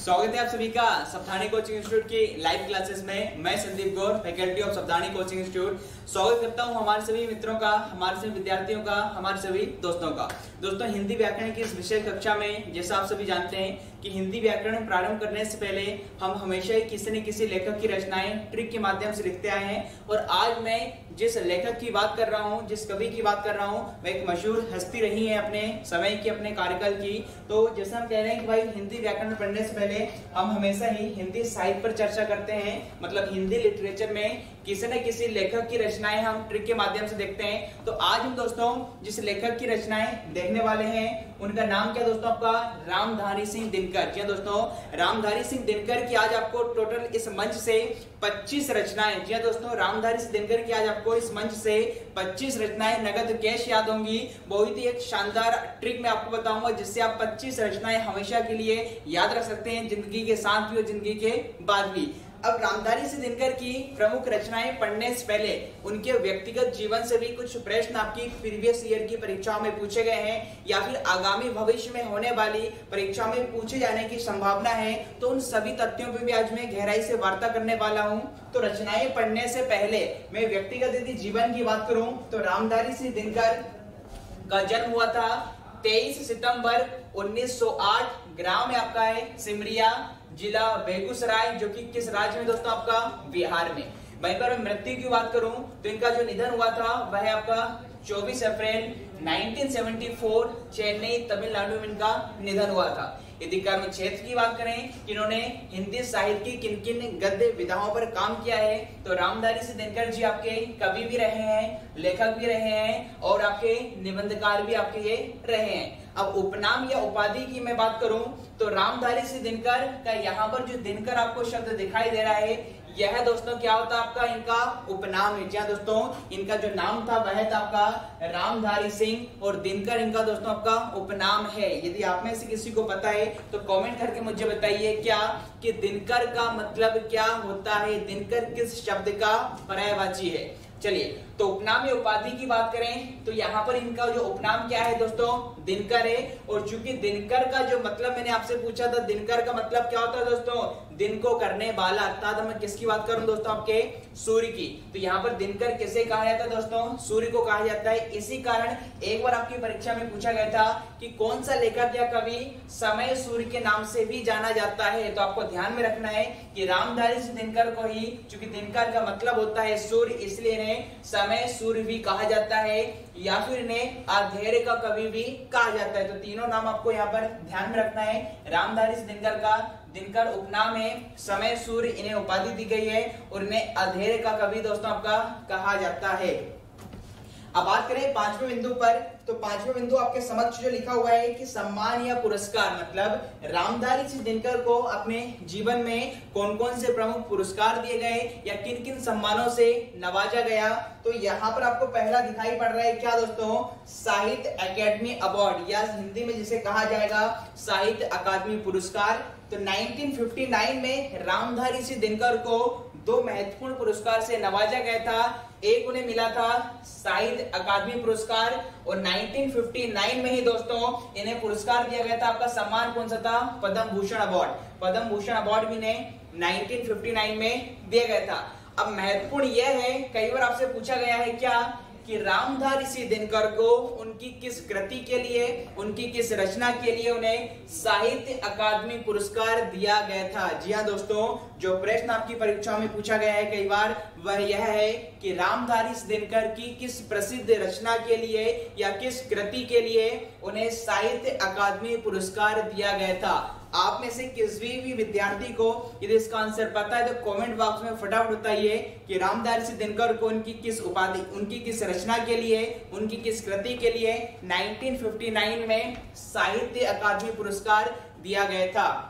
स्वागत है आप सभी का सप्तानी कोचिंग इंस्टीट्यूट की लाइव क्लासेस में। मैं संदीप गौर, फैकल्टी ऑफ सप्तानी कोचिंग इंस्टीट्यूट, स्वागत करता हूं हमारे सभी मित्रों का, हमारे सभी विद्यार्थियों का, हमारे सभी दोस्तों का। दोस्तों, हिंदी व्याकरण की इस विशेष कक्षा में जैसा आप सभी जानते हैं कि हिंदी व्याकरण प्रारंभ करने से पहले हम हमेशा ही किसी न किसी लेखक की रचनाएं ट्रिक के माध्यम से लिखते आए हैं। और आज मैं जिस लेखक की बात कर रहा हूं, जिस कवि की बात कर रहा हूं, वह एक मशहूर हस्ती रही है अपने समय की, अपने कार्यकाल की। तो जैसा हम कह रहे हैं कि भाई हिंदी व्याकरण पढ़ने से पहले हम हमेशा ही हिंदी साहित्य पर चर्चा करते हैं, मतलब हिंदी लिटरेचर में किसी न किसी लेखक की रचनाएं हम ट्रिक के माध्यम से देखते हैं। तो आज हम दोस्तों जिस लेखक की रचनाएं देखने वाले हैं उनका नाम क्या दोस्तों? आपका रामधारी सिंह दिनकर। जी दोस्तों, रामधारी सिंह दिनकर की आज आपको टोटल इस मंच से 25 रचनाएं, जी दोस्तों, रामधारी सिंह दिनकर की आज आपको इस मंच से 25 रचनाएं नगद कैश याद होंगी। बहुत ही एक शानदार ट्रिक मैं आपको बताऊंगा जिससे आप 25 रचनाएं हमेशा के लिए याद रख सकते हैं, जिंदगी के साथ भी और जिंदगी के बाद भी। अब रामधारी सिंह दिनकर की प्रमुख रचनाएं पढ़ने से पहले उनके व्यक्तिगत जीवन से भी कुछ प्रश्न आपकी प्रीवियस ईयर की परीक्षाओं में पूछे गए हैं या फिर आगामी भविष्य में होने वाली परीक्षा में पूछे जाने की संभावना है। तो उन सभी तथ्यों पर भी आज मैं गहराई से वार्ता करने वाला हूं। तो रचनाएं पढ़ने से पहले मैं व्यक्तिगत यदि जीवन की बात करूं तो रामधारी सिंह दिनकर का जन्म हुआ था 23 सितंबर 1908। ग्राम में आपका है सिमरिया, जिला बेगूसराय, जो कि किस राज्य में दोस्तों? आपका बिहार में। वहीं पर मृत्यु की बात करूं तो इनका जो निधन हुआ था वह है आपका 24 अप्रैल 1974 चेन्नई तमिलनाडु में इनका निधन हुआ था। यदि कर्म क्षेत्र की बात करें कि इन्होंने हिंदी साहित्य की किन किन गद्य विधाओं पर काम किया है तो रामधारी सिंह दिनकर जी आपके कवि भी रहे हैं, लेखक भी रहे हैं और आपके निबंधकार भी आपके ये रहे हैं। अब उपनाम या उपाधि की मैं बात करूं तो रामधारी सिंह दिनकर का यहाँ पर जो दिनकर आपको शब्द दिखाई दे रहा है यह दोस्तों क्या होता है? आपका इनका उपनाम है। जी दोस्तों, इनका जो नाम था वह था आपका रामधारी सिंह और दिनकर इनका दोस्तों आपका उपनाम है। यदि आप में से किसी को पता है तो कमेंट करके मुझे बताइए क्या कि दिनकर का मतलब क्या होता है, दिनकर किस शब्द का पर्यायवाची है। चलिए, तो उपनाम या उपाधि की बात करें तो यहाँ पर इनका जो उपनाम क्या है दोस्तों? दिनकर है। और चूंकि दिनकर का जो मतलब मैंने आपसे पूछा था, दिनकर का मतलब क्या होता है दोस्तों? दिन को करने वाला। अर्थात मैं किसकी बात करूं दोस्तों? आपके सूर्य की। तो यहाँ पर दिनकर किसे कहा जाता है दोस्तों? सूर्य को कहा जाता है। इसी कारण एक बार आपकी परीक्षा में पूछा गया था कि कौन सा लेखक या कवि समय सूर्य के नाम से भी जाना जाता है। तो आपको ध्यान में रखना है कि रामधारी सिंह दिनकर को ही, चूंकि दिनकर का मतलब होता है सूर्य, इसलिए इन्हें समय सूर्य भी कहा जाता है या फिर इन्हें अधेरे का कवि भी कहा जाता है। तो तीनों नाम आपको यहाँ पर ध्यान में रखना है। रामधारी सिंह दिनकर का दिनकर उपनाम है, समय सूर्य इन्हें उपाधि दी गई है और इन्हें अधेरे का कवि दोस्तों आपका कहा जाता है। अब बात करें पांचवें बिंदु पर तो पांचवें बिंदु आपके समक्ष जो लिखा हुआ है कि सम्मान या पुरस्कार, मतलब रामधारी सिंह दिनकर को अपने जीवन में कौन कौन से प्रमुख पुरस्कार दिए गए या किन किन सम्मानों से नवाजा गया। तो यहाँ पर आपको पहला दिखाई पड़ रहा है क्या दोस्तों? साहित्य अकेडमी अवार्ड या हिंदी में जिसे कहा जाएगा साहित्य अकादमी पुरस्कार। तो 1959 में रामधारी सिंह दिनकर को दो महत्वपूर्ण पुरस्कार से नवाजा गया था। एक उन्हें मिला था साहित्य अकादमी पुरस्कार और 1959 में ही दोस्तों इन्हें पुरस्कार दिया गया था। आपका सम्मान कौन सा था? पद्म भूषण अवार्ड। पद्म भूषण अवार्ड भी इन्हें 1959 में दिया गया था। अब महत्वपूर्ण यह है, कई बार आपसे पूछा गया है क्या कि रामधारी सिंह दिनकर को उनकी किस कृति के लिए, उनकी किस रचना के लिए उन्हें साहित्य अकादमी पुरस्कार दिया गया था। जी हाँ दोस्तों, जो प्रश्न आपकी परीक्षा में पूछा गया है कई बार वह यह है कि रामधारी सिंह दिनकर की किस प्रसिद्ध रचना के लिए या किस कृति के लिए उन्हें साहित्य अकादमी पुरस्कार दिया गया था। आप में से किसी भी विद्यार्थी को यदि इसका आंसर पता है तो कमेंट बॉक्स में फटाफट बताइए कि रामधारी सिंह दिनकर को उनकी किस उपाधि, उनकी किस रचना के लिए, उनकी किस कृति के लिए 1959 में साहित्य अकादमी पुरस्कार दिया गया था।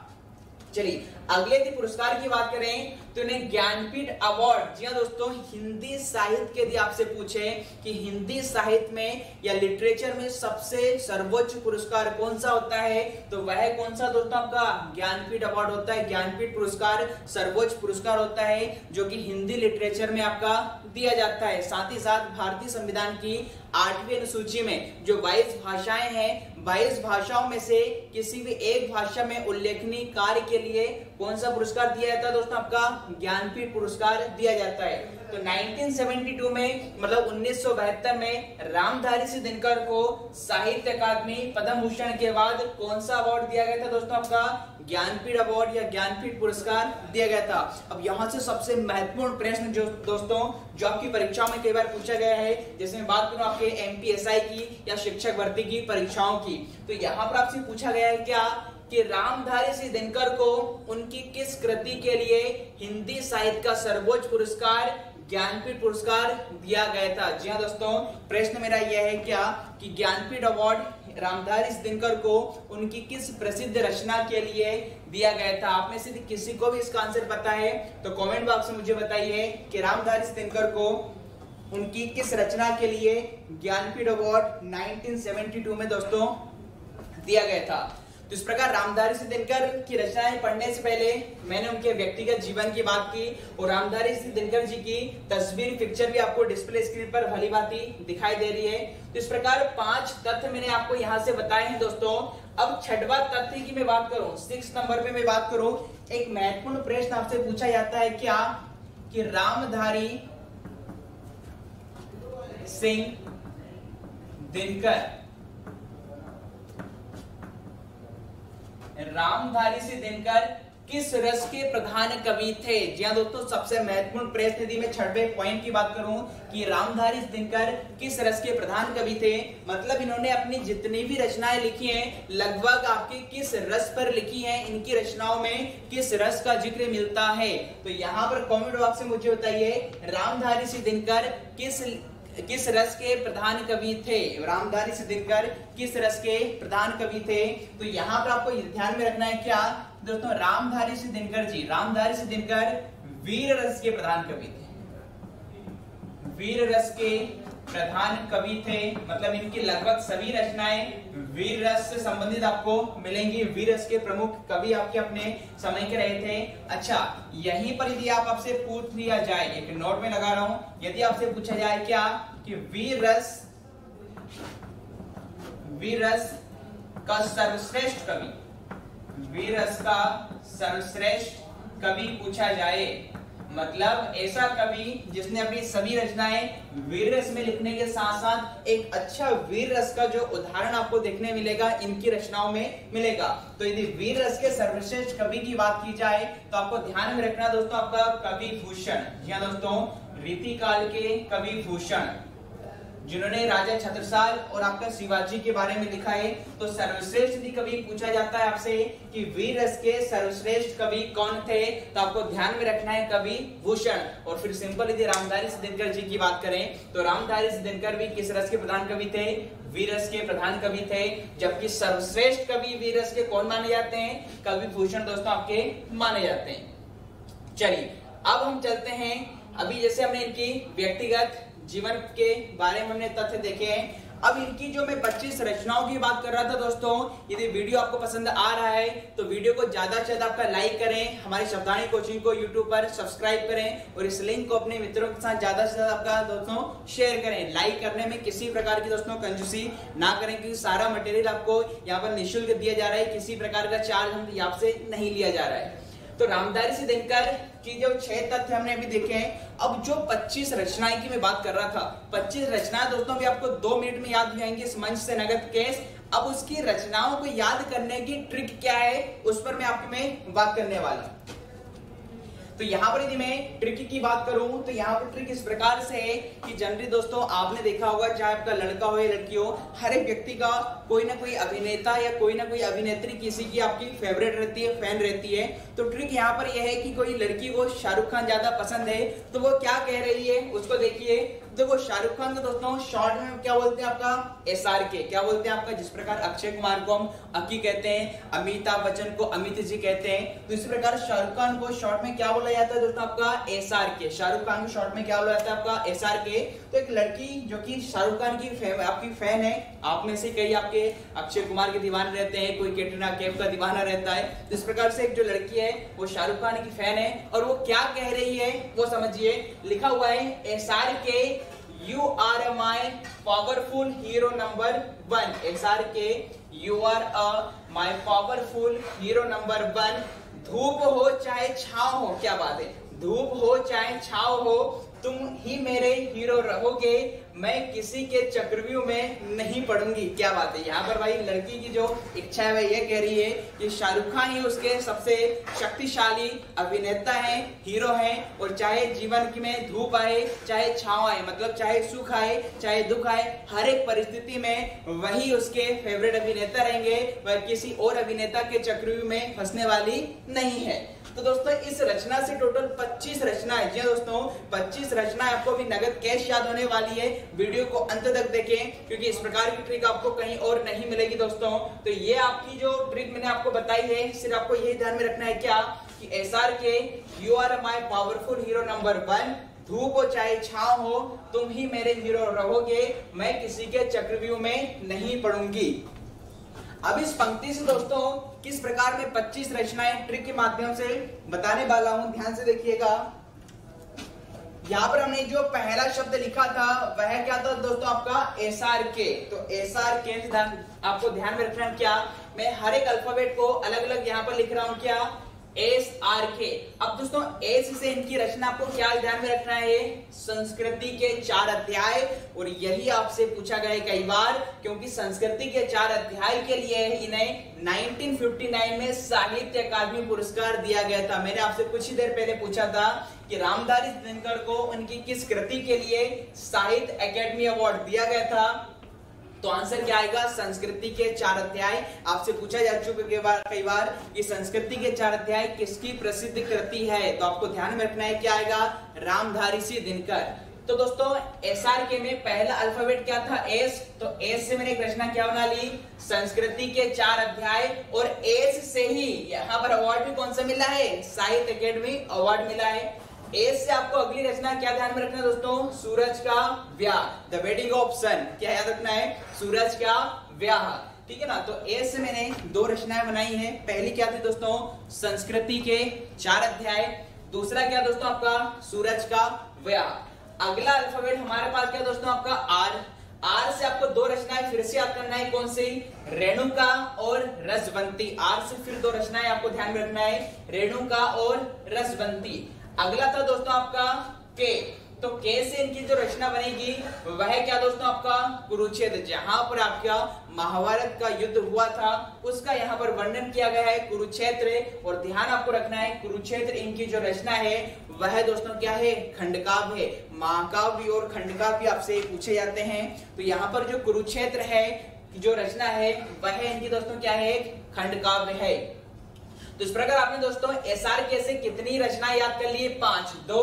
चलिए अगले यदि पुरस्कार की बात करें तो इन्हें ज्ञानपीठ अवार्ड, जी हाँ दोस्तों, हिंदी साहित्य के यदि आपसे पूछे कि हिंदी साहित्य में या लिटरेचर में सबसे सर्वोच्च पुरस्कार कौन सा होता है, तो वह कौन सा दोस्तों आपका ज्ञानपीठ अवार्ड होता है। ज्ञानपीठ पुरस्कार सर्वोच्च पुरस्कार होता है जो कि हिंदी लिटरेचर में आपका दिया जाता है। साथ ही साथ भारतीय संविधान की 8वीं अनुसूची में जो 22 भाषाएं हैं, 22 भाषाओं में से किसी भी एक भाषा में उल्लेखनीय कार्य के लिए कौन सा पुरस्कार दिया जाता है दोस्तों, आपका ज्ञानपीठ पुरस्कार दिया जाता है। तो 1972 में मतलब 1972 में रामधारी सिंह दिनकर को साहित्य अकादमी पद्म भूषण के बाद कौन सा अवार्ड दिया गया था दोस्तों, आपका ज्ञानपीठ अवार्ड या ज्ञानपीठ पुरस्कार दिया गया था। अब यहाँ से सबसे महत्वपूर्ण प्रश्न जो दोस्तों जो आपकी परीक्षाओं में कई बार पूछा गया है, जैसे मैं बात करूं आपके एमपीएसआई की या शिक्षक भर्ती की परीक्षाओं की, तो यहाँ पर आपसे पूछा गया है क्या कि रामधारी सिंह दिनकर को उनकी किस कृति के लिए हिंदी साहित्य का सर्वोच्च पुरस्कार ज्ञानपीठ पुरस्कार दिया गया था। जी हाँ दोस्तों, प्रश्न मेरा यह है क्या कि ज्ञानपीठ अवार्ड रामधारी सिंह दिनकर को उनकी किस प्रसिद्ध रचना के लिए दिया गया था। आप में से किसी को भी इसका आंसर पता है तो कमेंट बॉक्स में मुझे बताइए कि रामधारी सिंह दिनकर को उनकी किस रचना के लिए ज्ञानपीठ अवार्ड 1972 में दोस्तों दिया गया था। तो इस प्रकार रामधारी सिंह दिनकर की रचनाएं पढ़ने से पहले मैंने उनके व्यक्तिगत जीवन की बात की और रामधारी सिंह दिनकर जी की तस्वीर पिक्चर भी आपको डिस्प्ले स्क्रीन पर भली भांति दिखाई दे रही है। तो इस प्रकार 5 तथ्य मैंने आपको यहां से बताए हैं दोस्तों। अब छठवां तथ्य की मैं बात करूं, 6 नंबर पे मैं बात करूं, एक महत्वपूर्ण प्रश्न आपसे पूछा जाता है क्या कि रामधारी सिंह दिनकर किस रस के प्रधान कवि थे। जी हाँ दोस्तों, सबसे महत्वपूर्ण प्रश्न यदि मैं छठवें पॉइंट की बात करूं कि रामधारी दिनकर किस रस के प्रधान कवि थे, मतलब इन्होंने अपनी जितनी भी रचनाएं लिखी हैं लगभग आपके किस रस पर लिखी हैं, इनकी रचनाओं में किस रस का जिक्र मिलता है। तो यहाँ पर कमेंट बॉक्स में मुझे बताइए रामधारी सिंह दिनकर किस रस के प्रधान कवि थे। रामधारी सिंह दिनकर किस रस के प्रधान कवि थे। तो यहाँ पर आपको ध्यान में रखना है क्या दोस्तों, रामधारी सिंह दिनकर वीर रस के प्रधान कवि थे। वीर रस के प्रधान कवि थे, मतलब इनकी लगभग सभी रचनाएं वीर रस से संबंधित आपको मिलेंगी। वीर रस के प्रमुख कवि आपके अपने समय के रहे थे। अच्छा, यहीं पर यदि आपसे पूछ लिया जाए, एक नोट में लगा रहा हूं, यदि आपसे पूछा जाए क्या कि वीर रस का सर्वश्रेष्ठ कवि, वीर रस का सर्वश्रेष्ठ कवि पूछा जाए, मतलब ऐसा कवि जिसने अपनी सभी रचनाएं वीर रस में लिखने के साथ साथ एक अच्छा वीर रस का जो उदाहरण आपको देखने मिलेगा इनकी रचनाओं में मिलेगा। तो यदि वीर रस के सर्वश्रेष्ठ कवि की बात की जाए तो आपको ध्यान में रखना दोस्तों आपका कवि भूषण। जी हाँ दोस्तों, रीतिकाल के कवि भूषण जिन्होंने राजा छत्रसाल और आपका शिवाजी के बारे में लिखा है। तो सर्वश्रेष्ठ यदि कवि पूछा जाता है आपसे कि वीर रस के सर्वश्रेष्ठ कवि कौन थे, तो आपको ध्यान में रखना है कवि भूषण। और फिर सिंपल यदि रामधारी सिंह दिनकर जी की बात करें तो रामधारी सिंह दिनकर भी किस रस के प्रधान कवि थे, वीर रस के प्रधान कवि थे। जबकि सर्वश्रेष्ठ कवि वीर रस के कौन माने जाते हैं, कवि भूषण दोस्तों आपके माने जाते हैं। चलिए अब हम चलते हैं, अभी जैसे हमने इनकी व्यक्तिगत जीवन के बारे में हमने तथ्य देखे हैं, अब इनकी जो मैं 25 रचनाओं की बात कर रहा था दोस्तों, यदि वीडियो आपको पसंद आ रहा है तो वीडियो को ज्यादा से ज्यादा आपका लाइक करें, हमारी शब्दानी कोचिंग को यूट्यूब पर सब्सक्राइब करें और इस लिंक को अपने मित्रों के साथ ज्यादा से ज्यादा आपका दोस्तों शेयर करें। लाइक करने में किसी प्रकार की दोस्तों कंजूसी ना करें, क्योंकि सारा मटेरियल आपको यहाँ पर निःशुल्क दिया जा रहा है, किसी प्रकार का चार्ज हम आपसे नहीं लिया जा रहा है। तो रामधारी सिंह दिनकर की जो 6 तथ्य हमने अभी देखे हैं। अब जो 25 रचनाएं की मैं बात कर रहा था, 25 रचनाएं दोस्तों भी आपको 2 मिनट में याद हो जाएंगी इस मंच से नगद केस। अब उसकी रचनाओं को याद करने की ट्रिक क्या है उस पर मैं आपको मैं बात करने वाला। तो यहाँ पर यदि मैं ट्रिक की बात करूं तो यहाँ पर ट्रिक इस प्रकार से है कि जनरली दोस्तों आपने देखा होगा, चाहे आपका लड़का हो या लड़की हो, हर एक व्यक्ति का कोई ना कोई अभिनेता या कोई ना कोई अभिनेत्री किसी की आपकी फेवरेट रहती है, फैन रहती है। तो ट्रिक यहाँ पर यह है कि कोई लड़की को शाहरुख खान ज्यादा पसंद है तो वो क्या कह रही है उसको देखिए, देखो शाहरुख खान को दोस्तों शॉर्ट में क्या बोलते हैं आपका SRK, क्या बोलते हैं आपका, जिस प्रकार अक्षय कुमार को हम अक्की कहते हैं, अमिताभ बच्चन को अमित जी कहते हैं, तो इसी प्रकार शाहरुख खान को शॉर्ट में क्या बोला जाता है दोस्तों आपका SRK। शाहरुख खान को शॉर्ट में क्या बोला जाता है आपका SRK। तो एक लड़की जो कि शाहरुख खान की आपकी फैन है, आप में से कई आपके अक्षय कुमार के दीवाने रहते हैं, कोई कैटरीना कैफ का दीवाना रहता है, तो इस प्रकार से एक जो लड़की है वो शाहरुख खान की फैन है और वो क्या कह रही है वो समझिए। लिखा हुआ है SRK you are my powerful hero number 1। SRK you are my powerful hero number 1। धूप हो चाहे छाव हो, क्या बात है, धूप हो चाहे छाव हो तुम ही मेरे हीरो रहोगे, मैं किसी के चक्रव्यूह में नहीं पड़ूंगी। क्या बात है, यहाँ पर भाई लड़की की जो इच्छा है वह ये कह रही है कि शाहरुख खान ही उसके सबसे शक्तिशाली अभिनेता है, हीरो है, और चाहे जीवन में धूप आए चाहे छांव आए, मतलब चाहे सुख आए चाहे दुख आए, हर एक परिस्थिति में वही उसके फेवरेट अभिनेता रहेंगे, वह किसी और अभिनेता के चक्रव्यूह में फंसने वाली नहीं है। तो दोस्तों इस रचना से टोटल 25 रचनाएं, जी दोस्तों 25 रचनाएं आपको भी नगद कैश याद होने वाली है। वीडियो को अंत तक देखें क्योंकि इस प्रकार की ट्रिक आपको कहीं और नहीं मिलेगी दोस्तों। तो ये आपकी जो ट्रिक मैंने आपको बताई है, सिर्फ आपको यही ध्यान में रखना है क्या कि SRK you are my powerful hero number 1। धूप हो चाहे छांव हो तुम ही मेरे हीरो रहोगे, मैं किसी के चक्रव्यूह में नहीं पड़ूंगी। अब इस पंक्ति से दोस्तों किस प्रकार में 25 रचनाएं ट्रिक के माध्यम से बताने वाला हूं, ध्यान से देखिएगा। यहाँ पर हमने जो पहला शब्द लिखा था वह क्या था दोस्तों आपका SRK। तो SRK आपको ध्यान में रखना है क्या, मैं हर एक अल्फाबेट को अलग अलग यहाँ पर लिख रहा हूँ क्या, SRK। अब दोस्तों एस से इनकी रचना आपको क्या ध्यान में रखना है, संस्कृति के 4 अध्याय, और यही आपसे पूछा गया है कई बार, क्योंकि संस्कृति के 4 अध्याय के लिए इन्हें 1959 में साहित्य अकादमी पुरस्कार दिया गया था। मैंने आपसे कुछ ही देर पहले पूछा था कि रामधारी दिनकर को उनकी किस कृति के लिए साहित्य अकादमी अवार्ड दिया गया था, तो आंसर क्या आएगा, संस्कृति के 4 अध्याय। आपसे पूछा जा चुका कई बार कि संस्कृति के 4 अध्याय किसकी प्रसिद्ध कृति है, तो आपको ध्यान में रखना है क्या आएगा, रामधारी सिंह दिनकर। तो दोस्तों SRK में पहला अल्फाबेट क्या था, S। तो S से मैंने एक रचना क्या बना ली, संस्कृति के 4 अध्याय, और S से ही यहाँ पर अवार्ड भी कौन सा मिला है, साहित्य अकेडमी अवार्ड मिला है। एस से आपको अगली रचना क्या ध्यान में रखना है दोस्तों, सूरज का व्याह, द वेडिंग ऑफ सन। क्या याद रखना है, सूरज का व्याह, ठीक है ना। तो एस से मैंने 2 रचनाएं बनाई हैं। पहली क्या थी दोस्तों, संस्कृति के 4 अध्याय, दूसरा क्या दोस्तों आपका सूरज का व्याह। अगला अल्फाबेट हमारे पास क्या दोस्तों आपका आर से आपको 2 रचनाएं फिर से याद करना है, कौन सी, रेणुका और रसवंती। आर से फिर 2 रचनाएं आपको ध्यान में रखना है, रेणुका और रसवंती। अगला था दोस्तों आपका के। तो के से इनकी जो रचना बनेगी वह क्या दोस्तों आपका कुरुक्षेत्र, जहां पर आपका महाभारत का युद्ध हुआ था उसका यहाँ पर वर्णन किया गया है, कुरुक्षेत्र। और ध्यान आपको रखना है कुरुक्षेत्र इनकी जो रचना है वह दोस्तों क्या है, खंडकाव्य है। महाकाव्य और खंडकाव्य आपसे पूछे जाते हैं। तो यहाँ पर जो कुरुक्षेत्र है जो रचना है वह इनकी दोस्तों क्या है, खंडकाव्य है। तो इस प्रकार आपने दोस्तों SRK से कितनी रचनाएं याद कर लिए, 5, 2,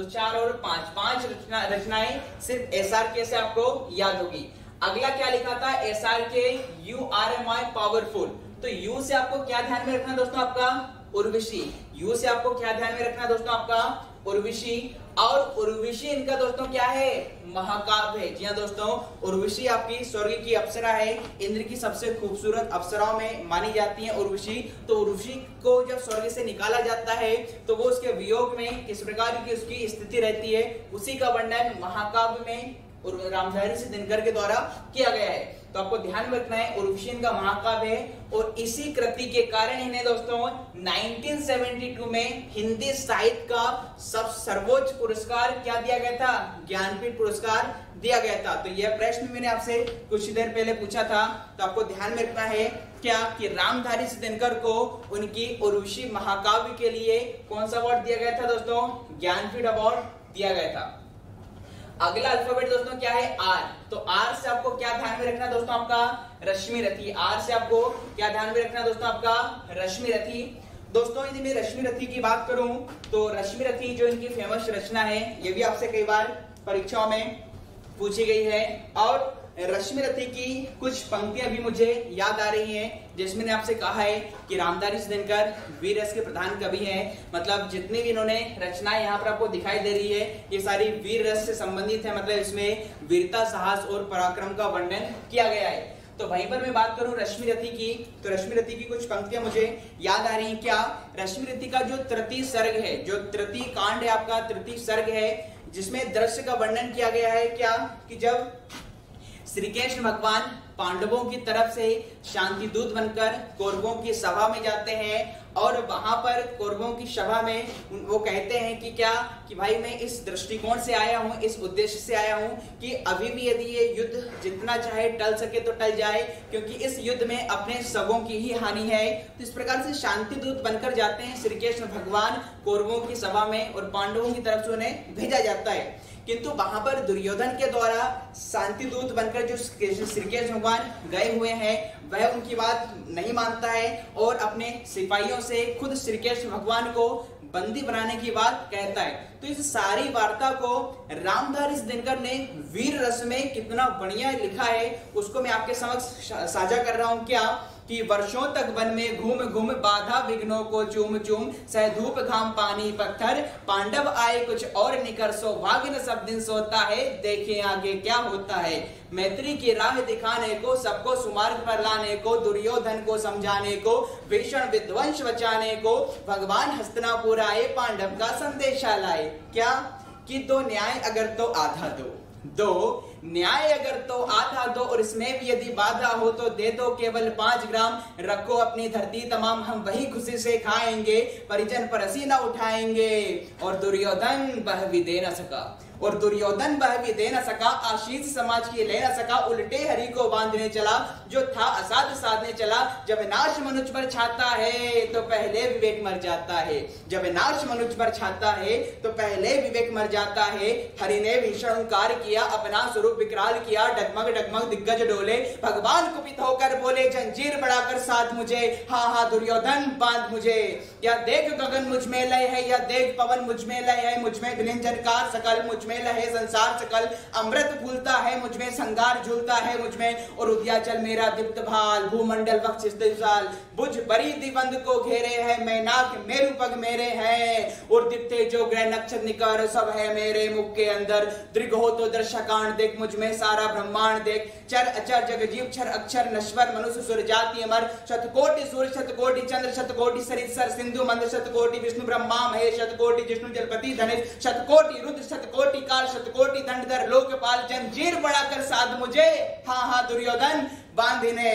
4 और 5 रचनाएं सिर्फ SRK से आपको याद होगी। अगला क्या लिखा था, SRK you are my powerful. तो यू से आपको क्या ध्यान में रखना दोस्तों आपका, उर्वशी। यू से आपको क्या ध्यान में रखना दोस्तों आपका, उर्वशी। और उर्वशी इनका दोस्तों क्या है, महाकाव्य है। जी हाँ दोस्तों, उर्वशी आपकी स्वर्ग की अप्सरा है, इंद्र की सबसे खूबसूरत अप्सराओं में मानी जाती है उर्वशी। तो उर्वशी को जब स्वर्ग से निकाला जाता है तो वो उसके वियोग में किस प्रकार की उसकी स्थिति रहती है, उसी का वर्णन महाकाव्य में रामधारी सिंह दिनकर के द्वारा किया गया है। तो आपको ध्यान में रखना है उर्वशी इनका महाकाव्य है। और इसी कृति के कारण इन्हें दोस्तों 1972 में हिंदी साहित्य का सर्वोच्च पुरस्कार क्या दिया गया था, ज्ञानपीठ पुरस्कार दिया गया था। तो यह प्रश्न मैंने आपसे कुछ देर पहले पूछा था। तो आपको ध्यान में रखना है क्या कि रामधारी सिंह दिनकर को उनकी उर्वशी महाकाव्य के लिए कौन सा अवार्ड दिया गया था दोस्तों, ज्ञानपीठ अवार्ड दिया गया था। अगला अल्फाबेट दोस्तों क्या है, आर। तो आर से आपको क्या ध्यान में रखना दोस्तों आपका, रश्मि रथी। आर से आपको क्या ध्यान में रखना दोस्तों आपका, रश्मि रथी। दोस्तों यदि मैं रश्मि रथी की बात करूं तो रश्मि रथी जो इनकी फेमस रचना है, ये भी आपसे कई बार परीक्षाओं में पूछी गई है। और रश्मिरथी की कुछ पंक्तियां भी मुझे याद आ रही हैं, जिसमें आपसे कहा है कि रामधारी दिनकर वीर रस के प्रधान कवि हैं। मतलब जितनी भी इन्होंने रचनाएं यहाँ पर आपको दिखाई दे रही है, ये सारी वीर रस से संबंधित है। मतलब इसमें वीरता, साहस और पराक्रम का वर्णन किया गया है। तो वहीं पर मैं बात करूं रश्मिरथी की, तो रश्मिरथी की कुछ पंक्तियां मुझे याद आ रही हैं। क्या रश्मिरथी का जो तृतीय सर्ग है, जो तृतीय कांड है आपका, तृतीय सर्ग है, जिसमें दृश्य का वर्णन किया गया है क्या कि जब श्री कृष्ण भगवान पांडवों की तरफ से शांति दूत बनकर कौरवों की सभा में जाते हैं और वहां पर कौरवों की सभा में वो कहते हैं कि क्या कि भाई मैं इस दृष्टिकोण से आया हूं, इस उद्देश्य से आया हूं कि अभी भी यदि ये युद्ध जितना चाहे टल सके तो टल जाए, क्योंकि इस युद्ध में अपने सबों की ही हानि है। तो इस प्रकार से शांति दूत बनकर जाते हैं श्री कृष्ण भगवान कौरवों की सभा में और पांडवों की तरफ से उन्हें भेजा जाता है। किंतु वहां पर दुर्योधन के द्वारा शांति दूत बनकर जो श्री कृष्ण भगवान गए हुए हैं, वह उनकी बात नहीं मानता है और अपने सिपाहियों से खुद श्री कृष्ण भगवान को बंदी बनाने की बात कहता है। तो इस सारी वार्ता को रामधारी दिनकर ने वीर रस में कितना बढ़िया लिखा है, उसको मैं आपके समक्ष साझा कर रहा हूं। क्या कि वर्षों तक वन में घूम घूम बाधा विघ्नों को चूम चूम, सह धूप घाम पानी पत्थर, पांडव आए कुछ और निकर, सौभाग्य न सब दिन सोता है, देखें आगे क्या होता है। मैत्री की राह दिखाने को, सबको सुमार्ग पर लाने को, दुर्योधन को समझाने को, भीषण विध्वंस बचाने को, भगवान हस्तिनापुर आए, पांडव का संदेशा लाए। क्या कि दो न्याय अगर तो आधा दो, दो न्याय अगर तो आधा दो, और इसमें भी यदि बाधा हो तो दे दो केवल 5 ग्राम, रखो अपनी धरती तमाम, हम वही खुशी से खाएंगे, परिजन पर हंसी न उठाएंगे। और दुर्योधन वह भी दे न सका, और दुर्योधन वह भी दे न सका, आशीष समाज की ले न सका, उल्टे हरि को बांधने चला, जो था असाध साधने चला। जब नाश मनुष्य पर छाता है तो पहले विवेक मर जाता है, जब नाश मनुष्य पर छाता है तो पहले विवेक मर जाता है। हरि ने भीषण हुंकार किया, अपना स्वरूप विकराल किया, डगमग डगमग दिग्गज डोले, भगवान कुपित होकर बोले, जंजीर बढ़ाकर साथ मुझे, हाँ हाँ दुर्योधन बांध मुझे। या देख गगन मुझ में लय है, या देख पवन मुझ में लय है, मुझ में दिनंजनकार सकल, मुझ में लहे संसार सकल, अमृत फूलता है मुझ में, संगार झूलता है मुझ में, और उद्याचल मेरा दीप्त भाल, भूमंडल बख्शिश विशाल, बुझ बड़ी दिवंद को घेरे है, मैनाक मेरु पग मेरे हैं, और दीप्ते जो ग्रह नक्षत्र निकर, सब है मेरे मुख के अंदर। दृग हो तो दर्शकांड देख, मुझ में सारा ब्रह्मांड देख, चर अचर जग जीव छर अक्षर नश्वर, मनुष्य सुर जाति अमर, शतकोटि सूर्य शतकोटि चंद्र, शतकोटि सरिसर सिंधु मंद, शतकोटि विष्णु ब्रह्मा महेश, शतकोटि जिष्णु जलपति धनेश, शतकोटि रुद्र शतकोटि काल, शतकोटि दंडधर लोकपाल, जंजीर बढ़ाकर साध मुझे, हाँ हाँ दुर्योधन बांधिने।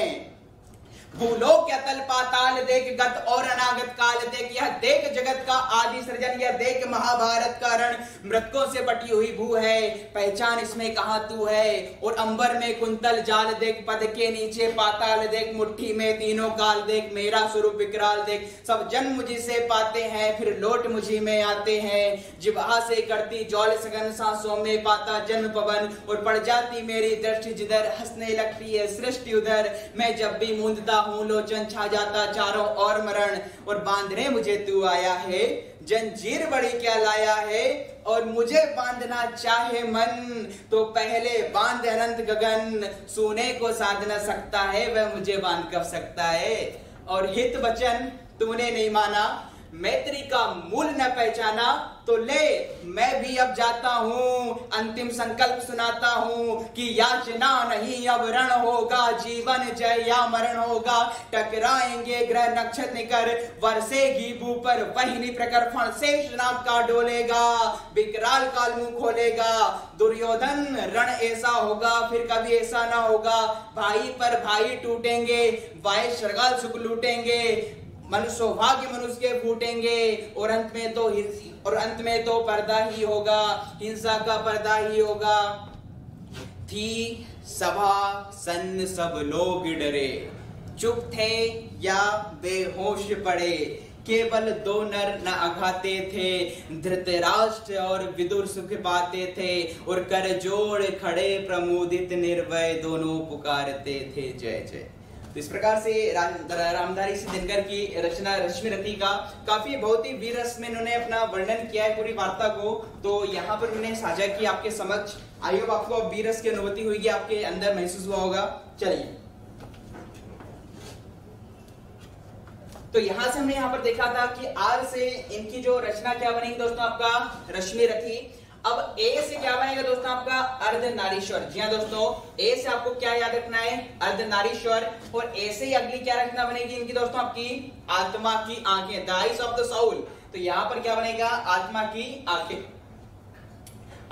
भूलोक अतल पाताल देख, गत और अनागत काल देख, यह देख जगत का आदि सृजन, यह देख महाभारत का रण, मृतकों से बटी हुई भू है, पहचान इसमें कहां तू है। और अंबर में कुंतल जाल देख, पद के नीचे पाताल देख, मुट्ठी में तीनों काल देख, मेरा स्वरूप विकराल देख, सब जन्म मुझी से पाते हैं, फिर लौट मुझी में आते हैं, जिब्हा से करती जौल सघन, सांसों में पाता जन्म पवन, और पड़ जाती मेरी दृष्टि जिधर, हंसने लगती है सृष्टि उधर, मैं जब भी मूंदता हूँ लोचन छा जाता चारों और मरण, और बांधने मुझे तू आया है, जंजीर बड़ी क्या लाया है, और मुझे बांधना चाहे मन तो पहले बांध अनंत गगन, सोने को साध न सकता है वह मुझे बांध कब सकता है। और हित वचन तूने नहीं माना, मैत्री का मूल न पहचाना, तो ले मैं भी अब जाता हूँ, अंतिम संकल्प सुनाता हूँ कि याचना नहीं अब रण होगा, जीवन जय या मरण होगा, टकराएंगे ग्रह नक्षत्र निकर, वर्षेगी भू पर वही प्रकर, फण शेष नाग का डोलेगा, विकराल काल मुंह खोलेगा। दुर्योधन रण ऐसा होगा फिर कभी ऐसा ना होगा, भाई पर भाई टूटेंगे, वाय श्रृगाल सुख लूटेंगे, मनुष्य सौभाग्य मनुष्य के फूटेंगे, और अंत में तो पर्दा ही होगा, हिंसा का पर्दा ही होगा। थी सभा सन्न सब लोग डरे, चुप थे या बेहोश पड़े, केवल 2 नर न अघाते थे, धृतराष्ट्र और विदुर सुख पाते थे, और कर जोड़ खड़े प्रमोदित निर्भय दोनों पुकारते थे जय जय। तो इस प्रकार से रामधारी सिंह दिनकर की रचना रश्मि रथी का काफी बहुत ही वीर रस में इन्होंने अपना वर्णन किया है पूरी वार्ता को, तो यहाँ पर उन्होंने साझा किया आपके समक्ष। आई होप आपको वीर रस की अनुभूति हुई, आपके अंदर महसूस हुआ होगा। चलिए, तो यहां से हमने यहाँ पर देखा था कि आर से इनकी जो रचना क्या बनेगी दोस्तों, आपका रश्मि रथी। अब ए से क्या बनेगा दोस्तों, आपका अर्धनारीश्वर। जी हाँ दोस्तों, ए से आपको क्या याद रखना है, अर्धनारीश्वर। और ए से ही अगली क्या रखना बनेगी इनकी दोस्तों, आपकी आत्मा की आंखें, the eyes of the soul. तो यहाँ पर क्या बनेगा, आत्मा की आंखें।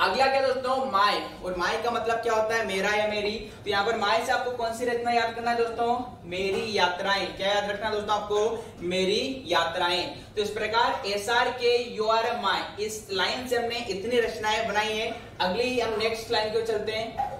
अगला क्या दोस्तों, माय। और माय का मतलब क्या होता है, मेरा या मेरी। तो यहाँ पर माय से आपको कौन सी रचना याद करना है दोस्तों, मेरी यात्राएं। क्या याद रखना है दोस्तों आपको, मेरी यात्राएं। तो इस प्रकार SR K you are my, इस लाइन से हमने इतनी रचनाएं बनाई है। अगली हम नेक्स्ट लाइन को चलते हैं।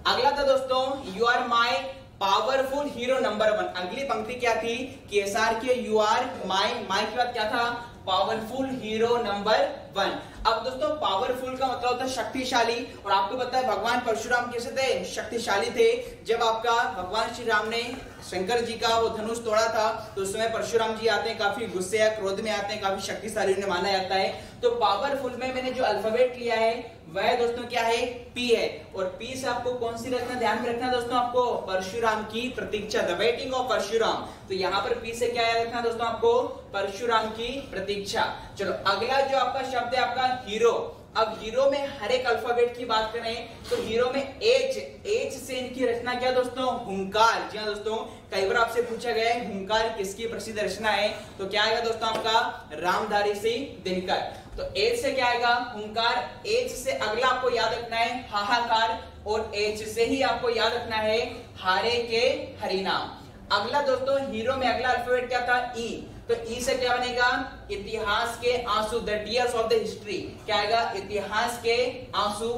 अगला था दोस्तों, you are my powerful hero number 1। अगली पंक्ति क्या थी कि SR K you are my, my के बाद क्या था, पावरफुल हीरो नंबर 1। अब दोस्तों पावरफुल का मतलब होता है शक्तिशाली, और आपको पता है भगवान परशुराम कैसे थे, शक्तिशाली थे। जब आपका भगवान श्री राम ने शंकर जी का वो धनुष तोड़ा था, तो उस समय परशुराम जी आते हैं, काफी गुस्से या क्रोध में आते हैं, काफी शक्तिशाली उन्हें माना जाता है। तो पावरफुल में मैंने जो अल्फाबेट लिया है वह दोस्तों क्या है, पी है। और पी से आपको कौन सी रचना ध्यान में रखना दोस्तों, आपको परशुराम की प्रतीक्षा, द वेटिंग ऑफ परशुराम। तो यहाँ पर पी से क्या याद रखना दोस्तों आपको, परशुराम की प्रतीक्षा। चलो अगला जो आपका शब्द है आपका हीरो। अब हीरो में हर एक अल्फाबेट की बात करें तो हीरो में एच, एच से इनकी रचना क्या दोस्तों, हुंकार। जी हाँ दोस्तों, कई बार आपसे पूछा गया है हुंकार किसकी प्रसिद्ध रचना है, तो क्या आएगा दोस्तों आपका रामधारी सिंह दिनकर। तो एच से क्या आएगा, हुंकार। एच से अगला आपको याद रखना है हाहाकार, और एच से ही आपको याद रखना है हारे के हरिनाम। अगला दोस्तों हीरो में अगला अल्फाबेट क्या था, ई। तो ई से क्या बनेगा, इतिहास के आंसू, the tears of the history. क्या आएगा, इतिहास के आंसू।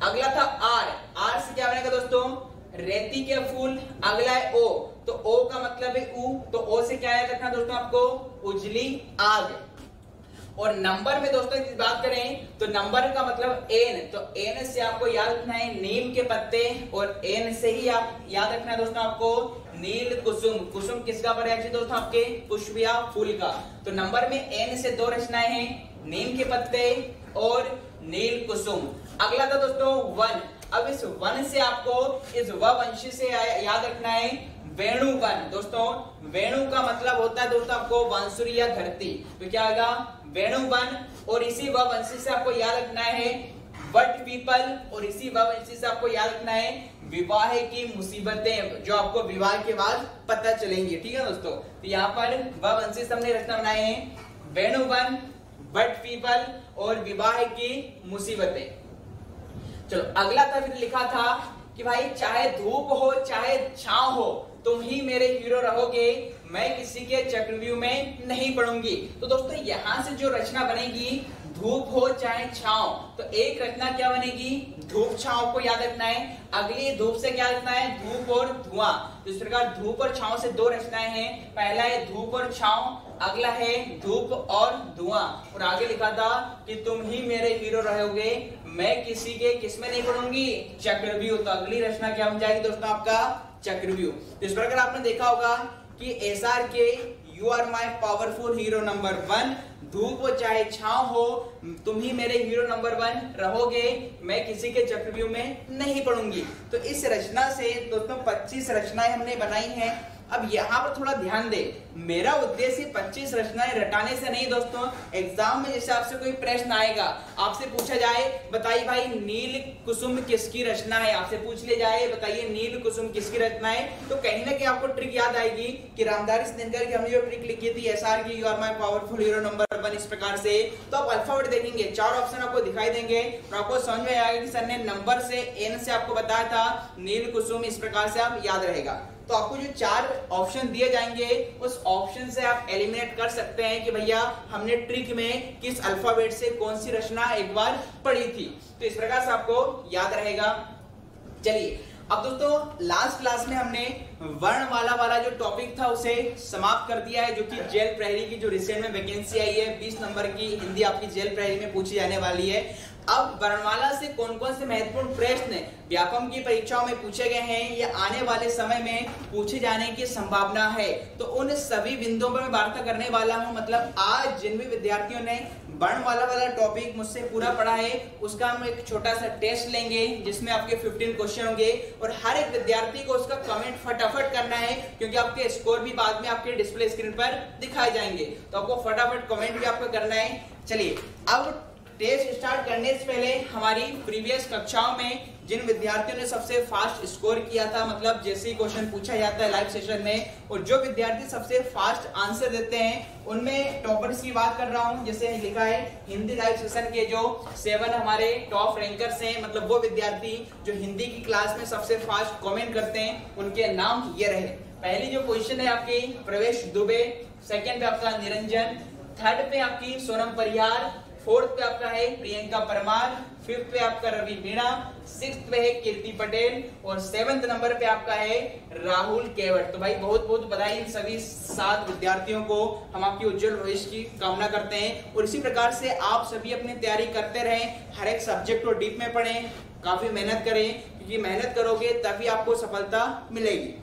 अगला था आर, आर से क्या बनेगा दोस्तों, रेती के फूल। अगला है ओ, तो ओ का मतलब है ऊ। तो ओ से क्या याद रखना दोस्तों आपको, उजली आग। और नंबर में दोस्तों की बात करें तो नंबर का मतलब एन। तो एन से आपको याद रखना है नीम के पत्ते, और एन से ही आप याद रखना है दोस्तों आपको नील कुसुम। कुसुम किसका पर्यायवाची दोस्तों, आपके पुष्प या फूल का। तो नंबर में एन से दो रचनाएं हैं, नीम के पत्ते और नील कुसुम। अगला था दोस्तों वन। अब इस वन से आपको इस व वंशी से याद रखना है वेणुवन। दोस्तों वेणु का मतलब होता है दोस्तों आपको बांसुरी या धरती। तो क्या आएगा, वेणुवन। और इसी व वंशी से आपको याद रखना है वट पीपल, और इसी व वंशी से आपको याद रखना है विवाह की मुसीबतें, जो आपको विवाह के बाद पता चलेंगी। ठीक है दोस्तों, तो यहाँ पर व वंशी से हमने रचना बनाए हैं वेणुवन, वट पीपल और विवाह की मुसीबतें। चलो अगला था, फिर लिखा था कि भाई चाहे धूप हो चाहे छांव हो, तुम ही मेरे हीरो रहोगे, मैं किसी के चक्रव्यूह में नहीं पड़ूंगी। तो दोस्तों यहाँ से जो रचना बनेगी, धूप हो चाहे छांव, तो एक रचना क्या बनेगी, धूप छांव को याद रखना है। अगली धूप से क्या रखना है, धूप और धुआं। तो इस प्रकार धूप और छांव से दो रचनाएं हैं, पहला है धूप और छांव, अगला है धूप और धुआं। और आगे लिखा था कि तुम ही मेरे हीरो रहोगे, मैं किसी के किसमें नहीं पड़ूंगी, चक्रव्यूह। तो अगली रचना क्या बन जाएगी दोस्तों, आपका चक्रव्यूह। तो इस प्रकार आपने देखा होगा कि SR K you are my powerful hero number 1, धूप हो चाहे छांव हो, तुम ही मेरे हीरो नंबर 1 रहोगे, मैं किसी के चक्रव्यूह में नहीं पड़ूंगी। तो इस रचना से दोस्तों 25 रचनाएं हमने बनाई हैं। अब यहाँ पर थोड़ा ध्यान दे, मेरा उद्देश्य 25 रचनाएं रटाने से नहीं दोस्तों। एग्जाम में जैसे आपसे कोई प्रश्न आएगा, आपसे पूछा जाए बताइए भाई नील कुसुम किसकी रचना है, आपसे पूछ ले जाए बताइए नील कुसुम किसकी रचना है, तो कहीं ना कहीं आपको ट्रिक याद आएगी कि रामधारी सिंह दिनकर की हमने जो ट्रिक लिखी थी SR K you are my powerful hero number 1, इस प्रकार से। तो आप अल्फाबेट देखेंगे, 4 ऑप्शन आपको दिखाई देंगे और आपको समझ में आएगा कि सर ने नंबर से एन से आपको बताया था नील कुसुम, इस प्रकार से आप याद रहेगा। तो आपको जो 4 ऑप्शन दिए जाएंगे उस ऑप्शन से आप एलिमिनेट कर सकते हैं कि भैया हमने ट्रिक में किस अल्फाबेट से कौन सी रचना एक बार पढ़ी थी। तो इस प्रकार से आपको याद रहेगा। चलिए अब दोस्तों लास्ट क्लास में हमने वर्णमाला वाला जो टॉपिक था उसे समाप्त कर दिया है, जो कि जेल प्रहरी की जो रिसेंट में वैकेंसी आई है 20 नंबर की हिंदी आपकी जेल प्रहरी में पूछी जाने वाली है। अब वर्णमाला से कौन कौन से महत्वपूर्ण प्रश्न व्याकरण की परीक्षाओं में पूछे गए हैं या आने वाले समय में पूछे जाने की संभावना है, तो उन सभी बिंदुओं पर मैं वार्ता करने वाला हूं। मतलब आज जिन भी विद्यार्थियों ने वर्णमाला वाला टॉपिक मुझसे पूरा पढ़ा है उसका हम एक छोटा सा टेस्ट लेंगे जिसमें आपके 15 क्वेश्चन होंगे और हर एक विद्यार्थी को उसका कमेंट फटाफट करना है, क्योंकि आपके स्कोर भी बाद में आपके डिस्प्ले स्क्रीन पर दिखाए जाएंगे, तो आपको फटाफट कमेंट भी आपको करना है। चलिए अब टेस्ट स्टार्ट करने से पहले हमारी प्रीवियस कक्षाओं में जिन विद्यार्थियों ने सबसे फास्ट स्कोर किया था, मतलब जैसे ही क्वेश्चन पूछा जाता है लाइव सेशन में और जो विद्यार्थी सबसे फास्ट आंसर देते हैं उनमें टॉपर्स की बात कर रहा हूं। जैसे लिखा है हिंदी लाइव सेशन के जो 7 हमारे टॉप रैंकर्स हैं, मतलब वो विद्यार्थी जो हिंदी की क्लास में सबसे फास्ट कमेंट करते हैं, उनके नाम ये रहे। पहली जो पोजीशन है आपकी प्रवेश दुबे, सेकंड पे आपका निरंजन, थर्ड पे आपकी सोनम परिहार, फोर्थ पे आपका है प्रियंका परमार, फिफ्थ पे आपका रवि मीणा, सिक्स्थ पे है कीर्ति पटेल और 7th नंबर पे आपका है राहुल केवट। तो भाई बहुत बहुत बधाई इन सभी 7 विद्यार्थियों को, हम आपकी उज्जवल भविष्य की कामना करते हैं और इसी प्रकार से आप सभी अपनी तैयारी करते रहें, हर एक सब्जेक्ट को डीप में पढ़ें, काफी मेहनत करें, क्योंकि मेहनत करोगे तभी आपको सफलता मिलेगी।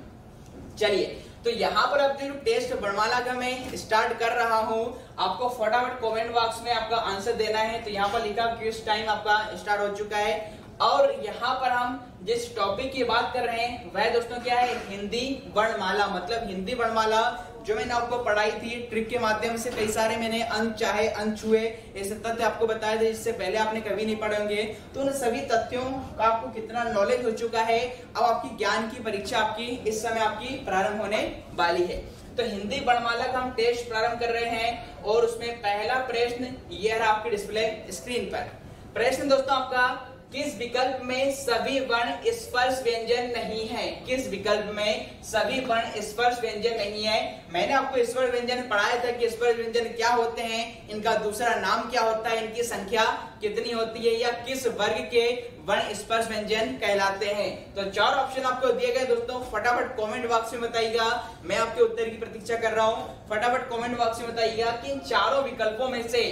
चलिए तो यहाँ पर अब जो टेस्ट वर्णमाला का मैं स्टार्ट कर रहा हूँ, आपको फटाफट कमेंट बॉक्स में आपका आंसर देना है। तो यहाँ पर लिखा क्विज टाइम आपका स्टार्ट हो चुका है और यहाँ पर हम जिस टॉपिक की बात कर रहे हैं वह दोस्तों क्या है, हिंदी वर्णमाला। मतलब हिंदी वर्णमाला जो मैंने आपको पढ़ाई थी ट्रिक के माध्यम से, कई सारे मैंने अंक चाहे अंक छुए ऐसे तथ्य आपको बताए थे जिससे पहले आपने कभी नहीं पढ़े होंगे। तो उन सभी तथ्यों का आपको कितना नॉलेज हो चुका है, अब आपकी ज्ञान की परीक्षा आपकी इस समय आपकी प्रारंभ होने वाली है। तो हिंदी वर्णमाला का हम टेस्ट प्रारंभ कर रहे हैं और उसमें पहला प्रश्न ये रहा आपके डिस्प्ले स्क्रीन पर। प्रश्न दोस्तों आपका, किस विकल्प में सभी वर्ण स्पर्श व्यंजन नहीं है? किस विकल्प में सभी वर्ण स्पर्श व्यंजन नहीं है? मैंने आपको स्पर्श व्यंजन पढ़ाया था कि स्पर्श व्यंजन क्या होते हैं, इनका दूसरा नाम क्या होता है, इनकी संख्या कितनी होती है या किस वर्ग के वर्ण स्पर्श व्यंजन कहलाते हैं। तो 4 ऑप्शन आपको दिए गए दोस्तों, फटाफट कमेंट बॉक्स में बताइएगा, मैं आपके उत्तर की प्रतीक्षा कर रहा हूं। फटाफट कमेंट बॉक्स में बताइएगा कि इन चारों विकल्पों में से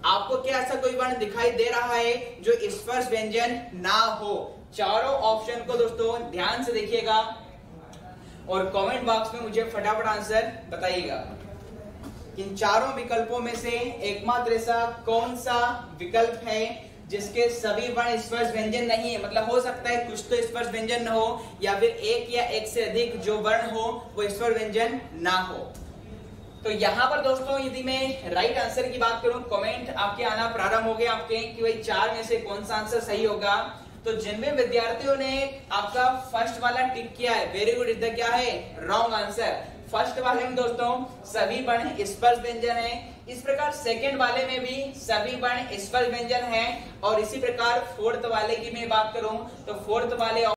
आपको क्या ऐसा कोई वर्ण दिखाई दे रहा है जो स्पर्श व्यंजन ना हो। चारों ऑप्शन को दोस्तों ध्यान से देखिएगा और कमेंट बॉक्स में मुझे फटाफट आंसर बताइएगा। इन चारों विकल्पों में से एकमात्र ऐसा कौन सा विकल्प है जिसके सभी वर्ण स्पर्श व्यंजन नहीं है। मतलब हो सकता है कुछ तो स्पर्श व्यंजन न हो या फिर एक या एक से अधिक जो वर्ण हो वो स्पर्श व्यंजन ना हो। तो यहाँ पर दोस्तों यदि मैं राइट आंसर की बात करूं, कमेंट आपके आना प्रारंभ हो गए आपके कि भाई 4 में से कौन सा आंसर सही होगा। तो जिनमें विद्यार्थियों ने आपका फर्स्ट वाला टिक किया है, वेरी गुड, इधर क्या है रॉन्ग आंसर। फर्स्ट वाले में दोस्तों सभी वर्ण स्पर्श व्यंजन है, इस प्रकार सेकंड वाले में भी सभी वर्ण स्पर्श व्यंजन है और इसी प्रकार फोर्थ वाले की मैं बात करूं तो फोर्थ वाले